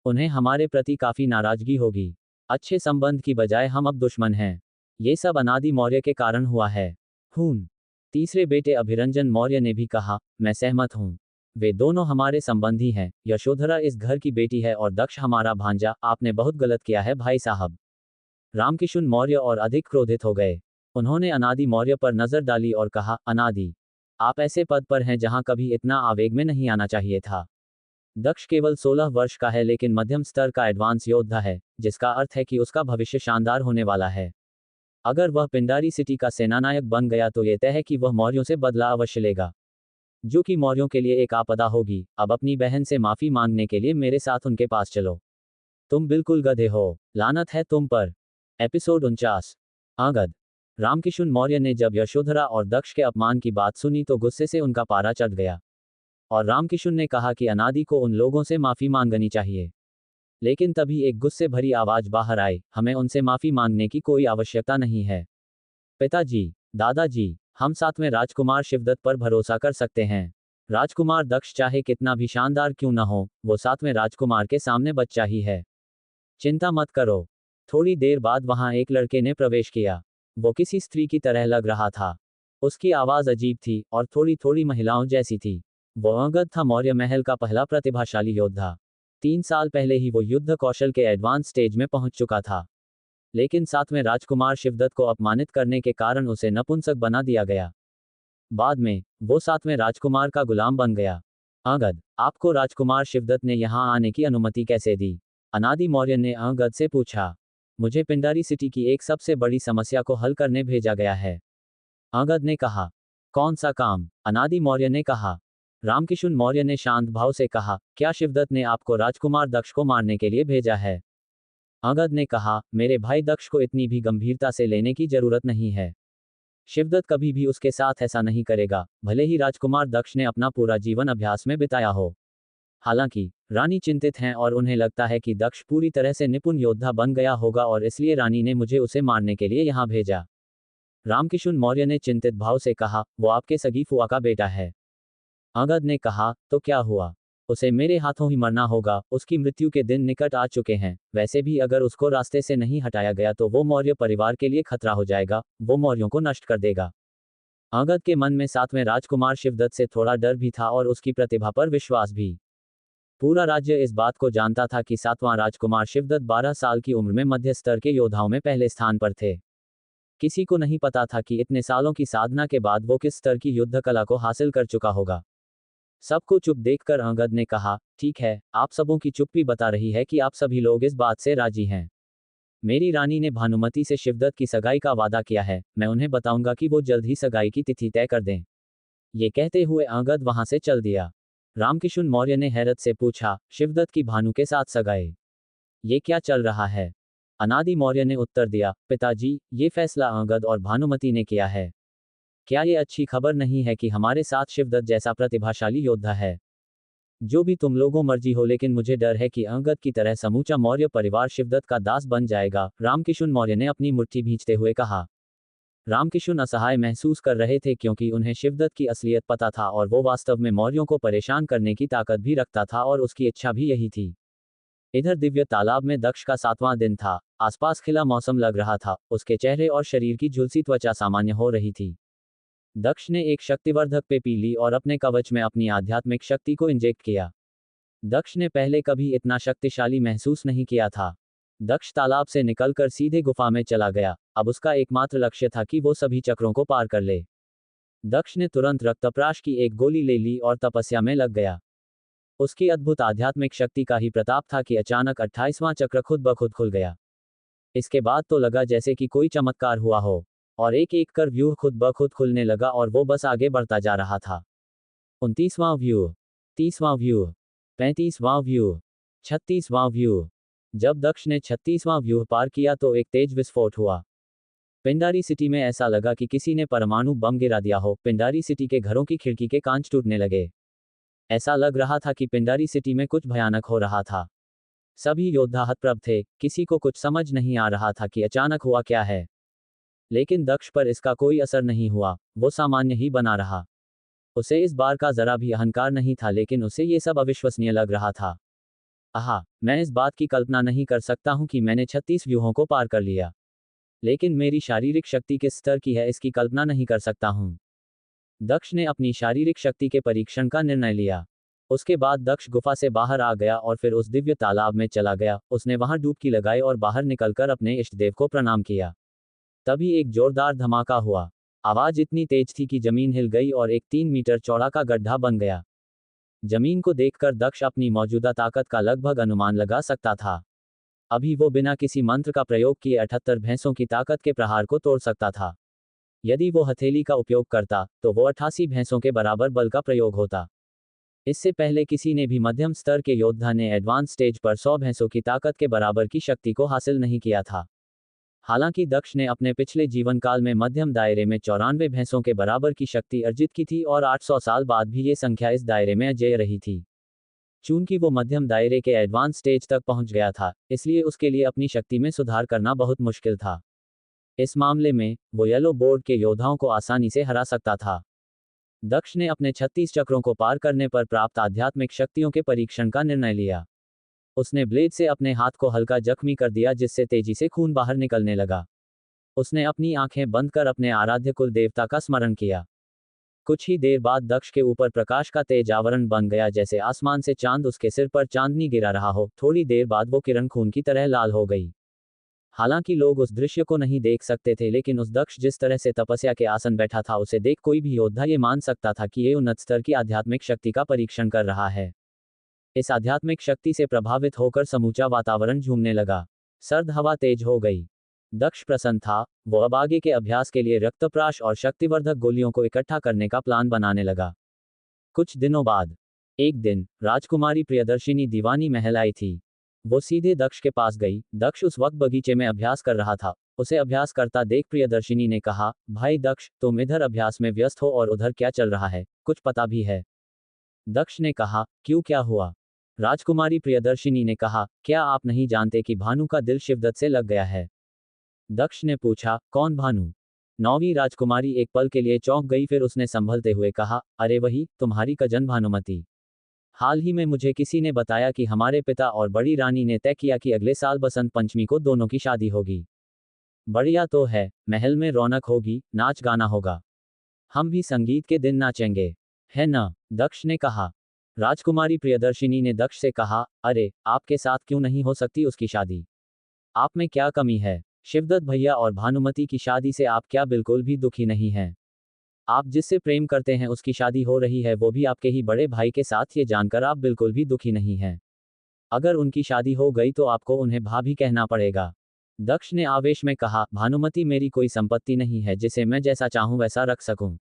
उन्हें हमारे प्रति काफी नाराजगी होगी। अच्छे संबंध की बजाय हम अब दुश्मन हैं। ये सब अनादि मौर्य के कारण हुआ है। खून। तीसरे बेटे अभिरंजन मौर्य ने भी कहा, मैं सहमत हूँ। वे दोनों हमारे संबंधी हैं। यशोधरा इस घर की बेटी है और दक्ष हमारा भांजा। आपने बहुत गलत किया है भाई साहब। रामकिशुन मौर्य और अधिक क्रोधित हो गए। उन्होंने अनादि मौर्य पर नजर डाली और कहा, अनादि, आप ऐसे पद पर हैं जहां कभी इतना आवेग में नहीं आना चाहिए था। दक्ष केवल 16 वर्ष का है, लेकिन मध्यम स्तर का एडवांस योद्धा है, जिसका अर्थ है कि उसका भविष्य शानदार होने वाला है। अगर वह पिंडारी सिटी का सेनानायक बन गया तो यह तय है कि वह मौर्यों से बदला अवश्य लेगा। जो कि मौर्यों के लिए एक आपदा होगी। अब अपनी बहन से माफी मांगने के लिए मेरे साथ उनके पास चलो। तुम बिल्कुल गधे हो, लानत है तुम पर। एपिसोड 49। अंगद। रामकिशुन मौर्य ने जब यशोधरा और दक्ष के अपमान की बात सुनी तो गुस्से से उनका पारा चढ़ गया। और रामकिशुन ने कहा कि अनादि को उन लोगों से माफी मांगनी चाहिए। लेकिन तभी एक गुस्से भरी आवाज बाहर आई, हमें उनसे माफी मांगने की कोई आवश्यकता नहीं है। पिताजी, दादाजी, हम सातवें राजकुमार शिवदत्त पर भरोसा कर सकते हैं। राजकुमार दक्ष चाहे कितना भी शानदार क्यों न हो, वो सातवें राजकुमार के सामने बच्चा ही है। चिंता मत करो। थोड़ी देर बाद वहां एक लड़के ने प्रवेश किया। वो किसी स्त्री की तरह लग रहा था। उसकी आवाज अजीब थी और थोड़ी थोड़ी महिलाओं जैसी थी। वो अंगद था, मौर्य महल का पहला प्रतिभाशाली योद्धा। 3 साल पहले ही वो युद्ध कौशल के एडवांस स्टेज में पहुंच चुका था। लेकिन सातवें राजकुमार शिवदत्त को अपमानित करने के कारण उसे नपुंसक बना दिया गया। बाद में वो सातवें राजकुमार का गुलाम बन गया। अंगद, आपको राजकुमार शिवदत्त ने यहाँ आने की अनुमति कैसे दी? अनादि मौर्य ने अंगद से पूछा। मुझे पिंडारी सिटी की एक सबसे बड़ी समस्या को हल करने भेजा गया है, अंगद ने कहा। कौन सा काम? अनादि मौर्य ने कहा। रामकिशुन मौर्य ने शांत भाव से कहा, क्या शिवदत्त ने आपको राजकुमार दक्ष को मारने के लिए भेजा है? अंगद ने कहा, मेरे भाई दक्ष को इतनी भी गंभीरता से लेने की जरूरत नहीं है। शिवदत्त कभी भी उसके साथ ऐसा नहीं करेगा, भले ही राजकुमार दक्ष ने अपना पूरा जीवन अभ्यास में बिताया हो। हालांकि रानी चिंतित हैं और उन्हें लगता है कि दक्ष पूरी तरह से निपुण योद्धा बन गया होगा और इसलिए रानी ने मुझे उसे मारने के लिए यहाँ भेजा। रामकिशुन मौर्य ने चिंतित भाव से कहा, वो आपके सगी फुआ का बेटा है। अंगद ने कहा, तो क्या हुआ? उसे मेरे हाथों ही मरना होगा, उसकी मृत्यु के दिन निकट आ चुके हैं। वैसे भी अगर उसको रास्ते से नहीं हटाया गया तो वो मौर्य परिवार के लिए खतरा हो जाएगा, वो मौर्यों को नष्ट कर देगा। अंगद के मन में सातवें राजकुमार शिवदत्त से थोड़ा डर भी था और उसकी प्रतिभा पर विश्वास भी। पूरा राज्य इस बात को जानता था कि सातवां राजकुमार शिवदत्त 12 साल की उम्र में मध्य स्तर के योद्धाओं में पहले स्थान पर थे। किसी को नहीं पता था कि इतने सालों की साधना के बाद वो किस स्तर की युद्ध कला को हासिल कर चुका होगा। सबको चुप देखकर अंगद ने कहा, ठीक है, आप सबों की चुप्पी बता रही है कि आप सभी लोग इस बात से राजी हैं। मेरी रानी ने भानुमति से शिवदत्त की सगाई का वादा किया है, मैं उन्हें बताऊंगा कि वो जल्द ही सगाई की तिथि तय कर दें। ये कहते हुए अंगद वहां से चल दिया। रामकिशुन मौर्य ने हैरत से पूछा, शिवदत्त की भानु के साथ सगाई? ये क्या चल रहा है? अनादि मौर्य ने उत्तर दिया, पिताजी, ये फैसला अंगद और भानुमति ने किया है। क्या ये अच्छी खबर नहीं है कि हमारे साथ शिवदत्त जैसा प्रतिभाशाली योद्धा है? जो भी तुम लोगों मर्जी हो, लेकिन मुझे डर है कि अंगद की तरह समूचा मौर्य परिवार शिवदत्त का दास बन जाएगा, रामकिशुन मौर्य ने अपनी मुट्ठी भींचते हुए कहा। रामकिशुन असहाय महसूस कर रहे थे क्योंकि उन्हें शिवदत्त की असलियत पता था और वो वास्तव में मौर्यों को परेशान करने की ताकत भी रखता था और उसकी इच्छा भी यही थी। इधर दिव्य तालाब में दक्ष का 7वां दिन था। आसपास खिला मौसम लग रहा था, उसके चेहरे और शरीर की झुलसी त्वचा सामान्य हो रही थी। दक्ष ने एक शक्तिवर्धक पे पी ली और अपने कवच में अपनी आध्यात्मिक शक्ति को इंजेक्ट किया। दक्ष ने पहले कभी इतना शक्तिशाली महसूस नहीं किया था। दक्ष तालाब से निकलकर सीधे गुफा में चला गया। अब उसका एकमात्र लक्ष्य था कि वो सभी चक्रों को पार कर ले। दक्ष ने तुरंत रक्तप्राश की एक गोली ले ली और तपस्या में लग गया। उसकी अद्भुत आध्यात्मिक शक्ति का ही प्रताप था कि अचानक 28वां चक्र खुद ब खुद खुल गया। इसके बाद तो लगा जैसे कि कोई चमत्कार हुआ हो, और एक एक कर व्यूह खुद ब खुद खुलने लगा और वो बस आगे बढ़ता जा रहा था। 29वां व्यूह, 30वां व्यूह, 35वां व्यूह, 36वां व्यूह। जब दक्ष ने 36वां व्यूह पार किया तो एक तेज विस्फोट हुआ। पिंडारी सिटी में ऐसा लगा कि किसी ने परमाणु बम गिरा दिया हो। पिंडारी सिटी के घरों की खिड़की के कांच टूटने लगे। ऐसा लग रहा था कि पिंडारी सिटी में कुछ भयानक हो रहा था। सभी योद्धा हतप्रभ थे, किसी को कुछ समझ नहीं आ रहा था कि अचानक हुआ क्या है। लेकिन दक्ष पर इसका कोई असर नहीं हुआ, वो सामान्य ही बना रहा। उसे इस बार का जरा भी अहंकार नहीं था, लेकिन उसे ये सब अविश्वसनीय लग रहा था। आहा, मैं इस बात की कल्पना नहीं कर सकता हूं कि मैंने 36 व्यूहों को पार कर लिया। लेकिन मेरी शारीरिक शक्ति किस स्तर की है इसकी कल्पना नहीं कर सकता हूं। दक्ष ने अपनी शारीरिक शक्ति के परीक्षण का निर्णय लिया। उसके बाद दक्ष गुफा से बाहर आ गया और फिर उस दिव्य तालाब में चला गया। उसने वहां डुबकी लगाई और बाहर निकलकर अपने इष्ट देव को प्रणाम किया। तभी एक जोरदार धमाका हुआ। आवाज इतनी तेज थी कि जमीन हिल गई और एक 3 मीटर चौड़ा का गड्ढा बन गया। जमीन को देखकर दक्ष अपनी मौजूदा ताकत का लगभग अनुमान लगा सकता था। अभी वो बिना किसी मंत्र का प्रयोग किए 78 भैंसों की ताकत के प्रहार को तोड़ सकता था। यदि वो हथेली का उपयोग करता तो वो 88 भैंसों के बराबर बल का प्रयोग होता। इससे पहले किसी ने भी मध्यम स्तर के योद्धा ने एडवांस स्टेज पर 100 भैंसों की ताकत के बराबर की शक्ति को हासिल नहीं किया था। हालांकि दक्ष ने अपने पिछले जीवन काल में मध्यम दायरे में 94 भैंसों के बराबर की शक्ति अर्जित की थी और 800 साल बाद भी ये संख्या इस दायरे में अजेय रही थी। चूंकि वो मध्यम दायरे के एडवांस स्टेज तक पहुंच गया था, इसलिए उसके लिए अपनी शक्ति में सुधार करना बहुत मुश्किल था। इस मामले में वो येलो बोर्ड के योद्धाओं को आसानी से हरा सकता था। दक्ष ने अपने 36 चक्रों को पार करने पर प्राप्त आध्यात्मिक शक्तियों के परीक्षण का निर्णय लिया। उसने ब्लेड से अपने हाथ को हल्का जख्मी कर दिया जिससे तेजी से खून बाहर निकलने लगा। उसने अपनी आंखें बंद कर अपने आराध्य कुल देवता का स्मरण किया। कुछ ही देर बाद दक्ष के ऊपर प्रकाश का तेज आवरण बन गया, जैसे आसमान से चांद उसके सिर पर चांदनी गिरा रहा हो। थोड़ी देर बाद वो किरण खून की तरह लाल हो गई। हालांकि लोग उस दृश्य को नहीं देख सकते थे, लेकिन उस दक्ष जिस तरह से तपस्या के आसन बैठा था उसे देख कोई भी योद्धा ये मान सकता था कि ये उन्नत स्तर की आध्यात्मिक शक्ति का परीक्षण कर रहा है। इस आध्यात्मिक शक्ति से प्रभावित होकर समूचा वातावरण झूमने लगा। सर्द हवा तेज हो गई। दक्ष प्रसन्न था। वो अब आगे के अभ्यास के लिए रक्तप्राश और शक्तिवर्धक गोलियों को इकट्ठा करने का प्लान बनाने लगा। कुछ दिनों बाद एक दिन राजकुमारी प्रियदर्शिनी दीवानी महल आई थी। वो सीधे दक्ष के पास गई। दक्ष उस वक्त बगीचे में अभ्यास कर रहा था। उसे अभ्यास करता देख प्रियदर्शिनी ने कहा, भाई दक्ष, तुम इधर अभ्यास में व्यस्त हो और उधर क्या चल रहा है, कुछ पता भी है? दक्ष ने कहा, क्यों, क्या हुआ? राजकुमारी प्रियदर्शिनी ने कहा, क्या आप नहीं जानते कि भानु का दिल शिवदत्त से लग गया है? दक्ष ने पूछा, कौन भानु? नौवीं राजकुमारी एक पल के लिए चौंक गई, फिर उसने संभलते हुए कहा, अरे वही, तुम्हारी कजन भानुमति। हाल ही में मुझे किसी ने बताया कि हमारे पिता और बड़ी रानी ने तय किया कि अगले साल बसंत पंचमी को दोनों की शादी होगी। बढ़िया तो है, महल में रौनक होगी, नाच गाना होगा। हम भी संगीत के दिन नाचेंगे, है ना? दक्ष ने कहा। राजकुमारी प्रियदर्शिनी ने दक्ष से कहा, अरे, आपके साथ क्यों नहीं हो सकती उसकी शादी? आप में क्या कमी है? शिवदत्त भैया और भानुमति की शादी से आप क्या बिल्कुल भी दुखी नहीं हैं? आप जिससे प्रेम करते हैं उसकी शादी हो रही है, वो भी आपके ही बड़े भाई के साथ, ये जानकर आप बिल्कुल भी दुखी नहीं हैं। अगर उनकी शादी हो गई तो आपको उन्हें भाभी कहना पड़ेगा। दक्ष ने आवेश में कहा, भानुमति मेरी कोई संपत्ति नहीं है जिसे मैं जैसा चाहूं वैसा रख सकूं।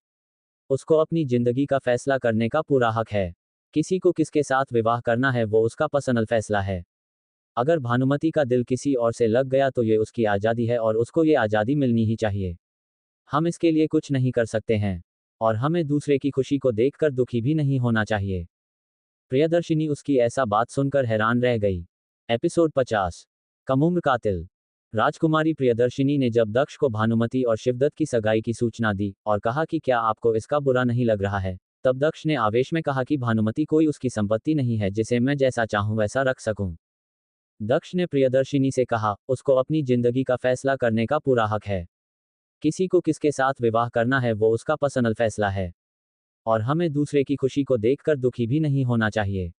उसको अपनी जिंदगी का फैसला करने का पूरा हक है। किसी को किसके साथ विवाह करना है वो उसका पर्सनल फैसला है। अगर भानुमति का दिल किसी और से लग गया तो ये उसकी आज़ादी है और उसको ये आज़ादी मिलनी ही चाहिए। हम इसके लिए कुछ नहीं कर सकते हैं और हमें दूसरे की खुशी को देखकर दुखी भी नहीं होना चाहिए। प्रियदर्शिनी उसकी ऐसा बात सुनकर हैरान रह गई। एपिसोड 50। कम उम्र कातिल। राजकुमारी प्रियदर्शिनी ने जब दक्ष को भानुमति और शिवदत्त की सगाई की सूचना दी और कहा कि क्या आपको इसका बुरा नहीं लग रहा है, तब दक्ष ने आवेश में कहा कि भानुमति कोई उसकी संपत्ति नहीं है जिसे मैं जैसा चाहूं वैसा रख सकूं। दक्ष ने प्रियदर्शिनी से कहा, उसको अपनी जिंदगी का फैसला करने का पूरा हक है। किसी को किसके साथ विवाह करना है वो उसका पर्सनल फैसला है और हमें दूसरे की खुशी को देखकर दुखी भी नहीं होना चाहिए।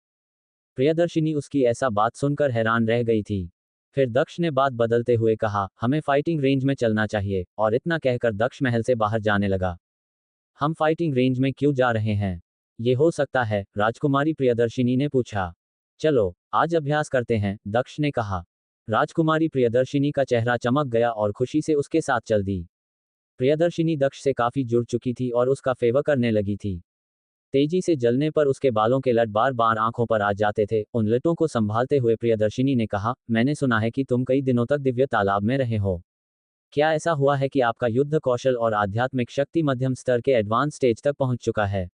प्रियदर्शिनी उसकी ऐसा बात सुनकर हैरान रह गई थी। फिर दक्ष ने बात बदलते हुए कहा, हमें फाइटिंग रेंज में चलना चाहिए, और इतना कहकर दक्ष महल से बाहर जाने लगा। हम फाइटिंग रेंज में क्यों जा रहे हैं? ये हो सकता है? राजकुमारी प्रियदर्शिनी ने पूछा। चलो, आज अभ्यास करते हैं, दक्ष ने कहा। राजकुमारी प्रियदर्शिनी का चेहरा चमक गया और खुशी से उसके साथ चल दी। प्रियदर्शिनी दक्ष से काफी जुड़ चुकी थी और उसका फेवर करने लगी थी। तेजी से जलने पर उसके बालों के लट बार बार आंखों पर आ जाते थे। उन लटों को संभालते हुए प्रियदर्शिनी ने कहा, मैंने सुना है कि तुम कई दिनों तक दिव्य तालाब में रहे हो। क्या ऐसा हुआ है कि आपका युद्ध कौशल और आध्यात्मिक शक्ति मध्यम स्तर के एडवांस स्टेज तक पहुंच चुका है?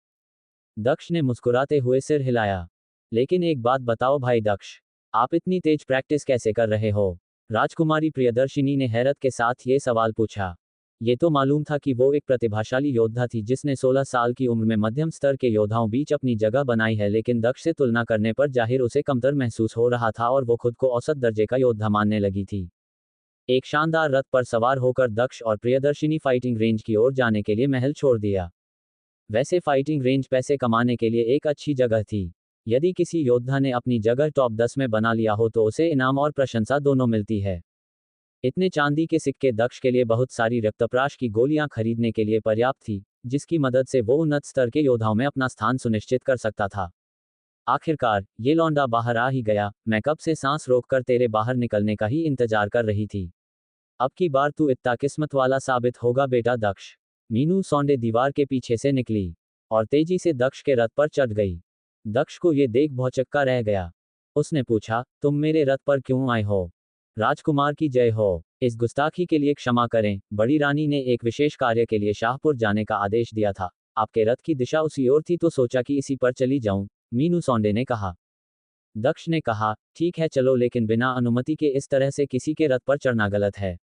दक्ष ने मुस्कुराते हुए सिर हिलाया। लेकिन एक बात बताओ भाई दक्ष, आप इतनी तेज प्रैक्टिस कैसे कर रहे हो? राजकुमारी प्रियदर्शिनी ने हैरत के साथ ये सवाल पूछा। ये तो मालूम था कि वो एक प्रतिभाशाली योद्धा थी जिसने 16 साल की उम्र में मध्यम स्तर के योद्धाओं बीच अपनी जगह बनाई है, लेकिन दक्ष से तुलना करने पर जाहिर उसे कमतर महसूस हो रहा था और वो खुद को औसत दर्जे का योद्धा मानने लगी थी। एक शानदार रथ पर सवार होकर दक्ष और प्रियदर्शिनी फाइटिंग रेंज की ओर जाने के लिए महल छोड़ दिया। वैसे फाइटिंग रेंज पैसे कमाने के लिए एक अच्छी जगह थी। यदि किसी योद्धा ने अपनी जगह टॉप 10 में बना लिया हो तो उसे इनाम और प्रशंसा दोनों मिलती है। इतने चांदी के सिक्के दक्ष के लिए बहुत सारी रक्तप्राश की गोलियां खरीदने के लिए पर्याप्त थी, जिसकी मदद से वो उन्नत स्तर के योद्धाओं में अपना स्थान सुनिश्चित कर सकता था। आखिरकार ये लौंडा बाहर आ ही गया। मैं कब से सांस रोककर तेरे बाहर निकलने का ही इंतजार कर रही थी। अब की बार तू इतना किस्मत वाला साबित होगा बेटा दक्ष। मीनू सौंडे दीवार के पीछे से निकली और तेजी से दक्ष के रथ पर चढ़ गई। दक्ष को ये देख भौचक्का रह गया। उसने पूछा, तुम मेरे रथ पर क्यों आए हो? राजकुमार की जय हो। इस गुस्ताखी के लिए क्षमा करें, बड़ी रानी ने एक विशेष कार्य के लिए शाहपुर जाने का आदेश दिया था। आपके रथ की दिशा उसी ओर थी तो सोचा कि इसी पर चली जाऊं, मीनू सौंडे ने कहा। दक्ष ने कहा, ठीक है चलो, लेकिन बिना अनुमति के इस तरह से किसी के रथ पर चढ़ना गलत है।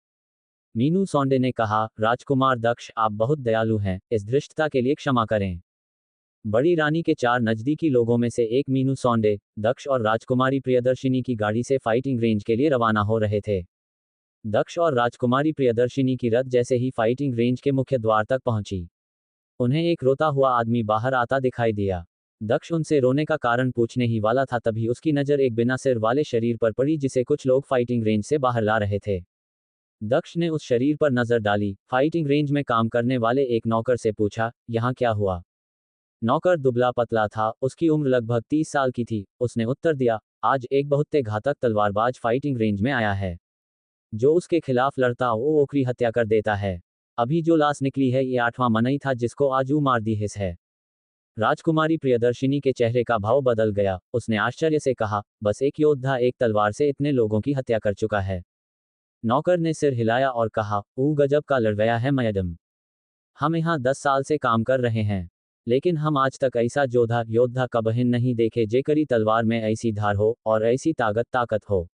मीनू सौंडे ने कहा, राजकुमार दक्ष, आप बहुत दयालु हैं, इस धृष्टता के लिए क्षमा करें। बड़ी रानी के 4 नजदीकी लोगों में से एक मीनू सौंडे, दक्ष और राजकुमारी प्रियदर्शिनी की गाड़ी से फाइटिंग रेंज के लिए रवाना हो रहे थे। दक्ष और राजकुमारी प्रियदर्शिनी की रथ जैसे ही फाइटिंग रेंज के मुख्य द्वार तक पहुंची, उन्हें एक रोता हुआ आदमी बाहर आता दिखाई दिया। दक्ष उनसे रोने का कारण पूछने ही वाला था, तभी उसकी नज़र एक बिना सिर वाले शरीर पर पड़ी जिसे कुछ लोग फाइटिंग रेंज से बाहर ला रहे थे। दक्ष ने उस शरीर पर नजर डाली। फाइटिंग रेंज में काम करने वाले एक नौकर से पूछा, यहाँ क्या हुआ? नौकर दुबला पतला था, उसकी उम्र लगभग 30 साल की थी। उसने उत्तर दिया, आज एक बहुत घातक तलवारबाज फाइटिंग रेंज में आया है। जो उसके खिलाफ लड़ता वो ओकरी हत्या कर देता है। अभी जो लाश निकली है ये 8वां मनई था जिसको आजू मार दी हिस है। राजकुमारी प्रियदर्शिनी के चेहरे का भाव बदल गया। उसने आश्चर्य से कहा, बस एक योद्धा एक तलवार से इतने लोगों की हत्या कर चुका है? नौकर ने सिर हिलाया और कहा, गजब का लड़वैया है मैडम। हम यहाँ 10 साल से काम कर रहे हैं, लेकिन हम आज तक ऐसा योद्धा कबहिन नहीं देखे जेकरी तलवार में ऐसी धार हो और ऐसी ताकत हो।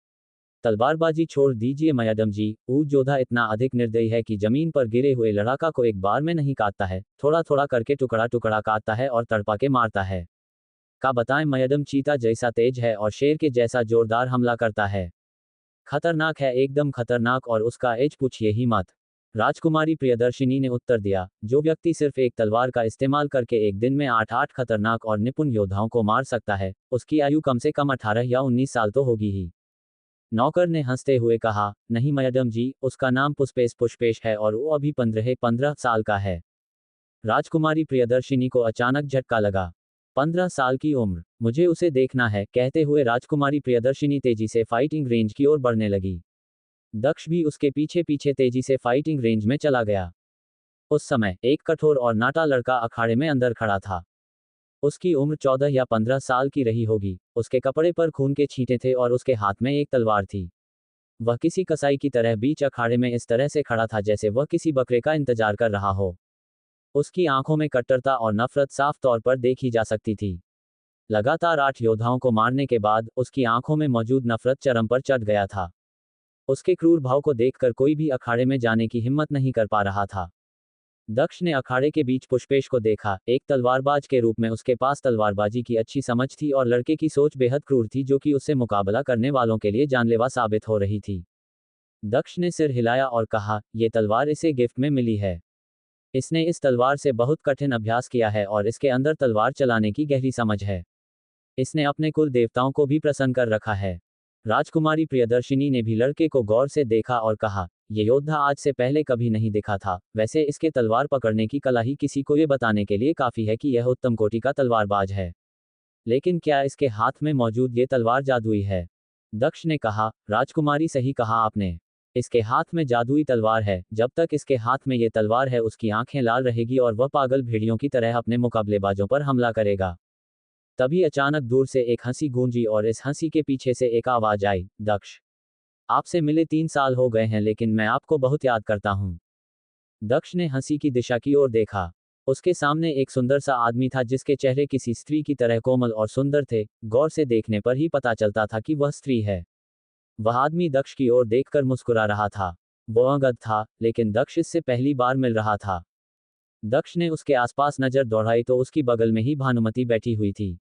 तलवारबाजी छोड़ दीजिए मैडम जी, योद्धा इतना अधिक निर्दयी है कि जमीन पर गिरे हुए लड़ाका को एक बार में नहीं काटता है, थोड़ा थोड़ा करके टुकड़ा टुकड़ा काटता है और तड़पा के मारता है। का बताएं मैडम, चीता जैसा तेज है और शेर के जैसा जोरदार हमला करता है। खतरनाक है, एकदम खतरनाक, और उसका एज पूछिए ही मत। राजकुमारी प्रियदर्शिनी ने उत्तर दिया, जो व्यक्ति सिर्फ एक तलवार का इस्तेमाल करके एक दिन में 8 खतरनाक और निपुण योद्धाओं को मार सकता है, उसकी आयु कम से कम 18 या 19 साल तो होगी ही। नौकर ने हंसते हुए कहा, नहीं मैडम जी, उसका नाम पुष्पेश है और वो अभी 15 साल का है। राजकुमारी प्रियदर्शिनी को अचानक झटका लगा। 15 साल की उम्र, मुझे उसे देखना है, कहते हुए राजकुमारी प्रियदर्शिनी तेजी से फाइटिंग रेंज की ओर बढ़ने लगी। दक्ष भी उसके पीछे पीछे तेजी से फाइटिंग रेंज में चला गया। उस समय एक कठोर और नाटा लड़का अखाड़े में अंदर खड़ा था। उसकी उम्र 14 या 15 साल की रही होगी। उसके कपड़े पर खून के छींटे थे और उसके हाथ में एक तलवार थी। वह किसी कसाई की तरह बीच अखाड़े में इस तरह से खड़ा था जैसे वह किसी बकरे का इंतजार कर रहा हो। उसकी आंखों में कट्टरता और नफरत साफ तौर पर देखी जा सकती थी। लगातार 8 योद्धाओं को मारने के बाद उसकी आंखों में मौजूद नफरत चरम पर चढ़ गया था। उसके क्रूर भाव को देखकर कोई भी अखाड़े में जाने की हिम्मत नहीं कर पा रहा था। दक्ष ने अखाड़े के बीच पुष्पेश को देखा। एक तलवारबाज के रूप में उसके पास तलवारबाजी की अच्छी समझ थी और लड़के की सोच बेहद क्रूर थी जो कि उससे मुकाबला करने वालों के लिए जानलेवा साबित हो रही थी। दक्ष ने सिर हिलाया और कहा, ये तलवार इसे गिफ्ट में मिली है। इसने इस तलवार से बहुत कठिन अभ्यास किया है और इसके अंदर तलवार चलाने की गहरी समझ है। इसने अपने कुल देवताओं को भी प्रसन्न कर रखा है। राजकुमारी प्रियदर्शिनी ने भी लड़के को गौर से देखा और कहा, ये योद्धा आज से पहले कभी नहीं दिखा था। वैसे इसके तलवार पकड़ने की कला ही किसी को ये बताने के लिए काफी है कि यह उत्तम कोटि का तलवारबाज है। लेकिन क्या इसके हाथ में मौजूद ये तलवार जादुई है? दक्ष ने कहा, राजकुमारी सही कहा आपने। इसके हाथ में जादुई तलवार है। जब तक इसके हाथ में ये तलवार है उसकी आंखें लाल रहेगी और वह पागल भेड़ियों की तरह अपने मुकाबलेबाजों पर हमला करेगा। तभी अचानक दूर से एक हंसी गूंजी और इस हंसी के पीछे से एक आवाज आई, दक्ष, आपसे मिले 3 साल हो गए हैं लेकिन मैं आपको बहुत याद करता हूं। दक्ष ने हंसी की दिशा की ओर देखा। उसके सामने एक सुंदर सा आदमी था जिसके चेहरे किसी स्त्री की तरह कोमल और सुंदर थे। गौर से देखने पर ही पता चलता था कि वह स्त्री है। वह आदमी दक्ष की ओर देखकर मुस्कुरा रहा था। वह अगध था, लेकिन दक्ष इससे पहली बार मिल रहा था। दक्ष ने उसके आसपास नजर दौड़ाई तो उसकी बगल में ही भानुमति बैठी हुई थी।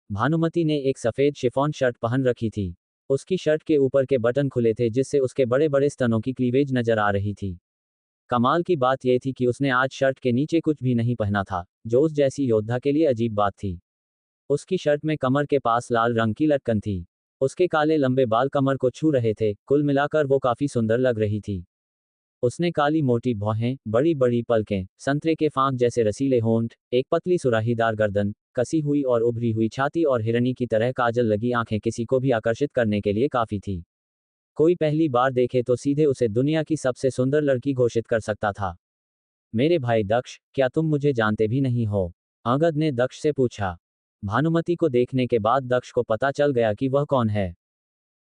भानुमति ने एक सफेद शिफॉन शर्ट पहन रखी थी। उसकी शर्ट के ऊपर के बटन खुले थे जिससे उसके बड़े बड़े स्तनों की क्लीवेज नजर आ रही थी। कमाल की बात यह थी कि उसने आज शर्ट के नीचे कुछ भी नहीं पहना था, जो उस जैसी योद्धा के लिए अजीब बात थी। उसकी शर्ट में कमर के पास लाल रंग की लटकन थी। उसके काले लंबे बाल कमर को छू रहे थे। कुल मिलाकर वो काफी सुंदर लग रही थी। उसने काली मोटी भौहें, बड़ी बड़ी पलकें, संतरे के फांक जैसे रसीले होंठ, एक पतली सुराहीदार गर्दन, कसी हुई और उभरी हुई छाती और हिरनी की तरह काजल लगी आंखें किसी को भी आकर्षित करने के लिए काफी थी। कोई पहली बार देखे तो सीधे उसे दुनिया की सबसे सुंदर लड़की घोषित कर सकता था। मेरे भाई दक्ष, क्या तुम मुझे जानते भी नहीं हो? अंगद ने दक्ष से पूछा। भानुमति को देखने के बाद दक्ष को पता चल गया कि वह कौन है।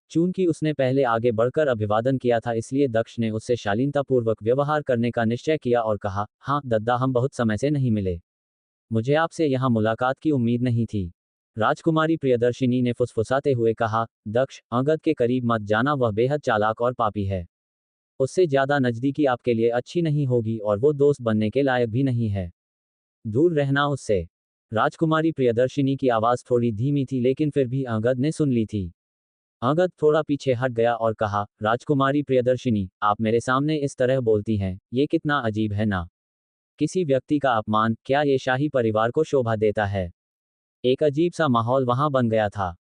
चूंकि उसने पहले आगे बढ़कर अभिवादन किया था, इसलिए दक्ष ने उससे शालीनतापूर्वक व्यवहार करने का निश्चय किया और कहा, हाँ दद्दा, हम बहुत समय से नहीं मिले। मुझे आपसे यहाँ मुलाकात की उम्मीद नहीं थी। राजकुमारी प्रियदर्शिनी ने फुसफुसाते हुए कहा, दक्ष, अंगद के करीब मत जाना, वह बेहद चालाक और पापी है। उससे ज्यादा नजदीकी आपके लिए अच्छी नहीं होगी और वो दोस्त बनने के लायक भी नहीं है। दूर रहना उससे। राजकुमारी प्रियदर्शिनी की आवाज थोड़ी धीमी थी, लेकिन फिर भी अंगद ने सुन ली थी। अंगद थोड़ा पीछे हट गया और कहा, राजकुमारी प्रियदर्शिनी, आप मेरे सामने इस तरह बोलती हैं, ये कितना अजीब है ना? किसी व्यक्ति का अपमान, क्या ये शाही परिवार को शोभा देता है? एक अजीब सा माहौल वहां बन गया था।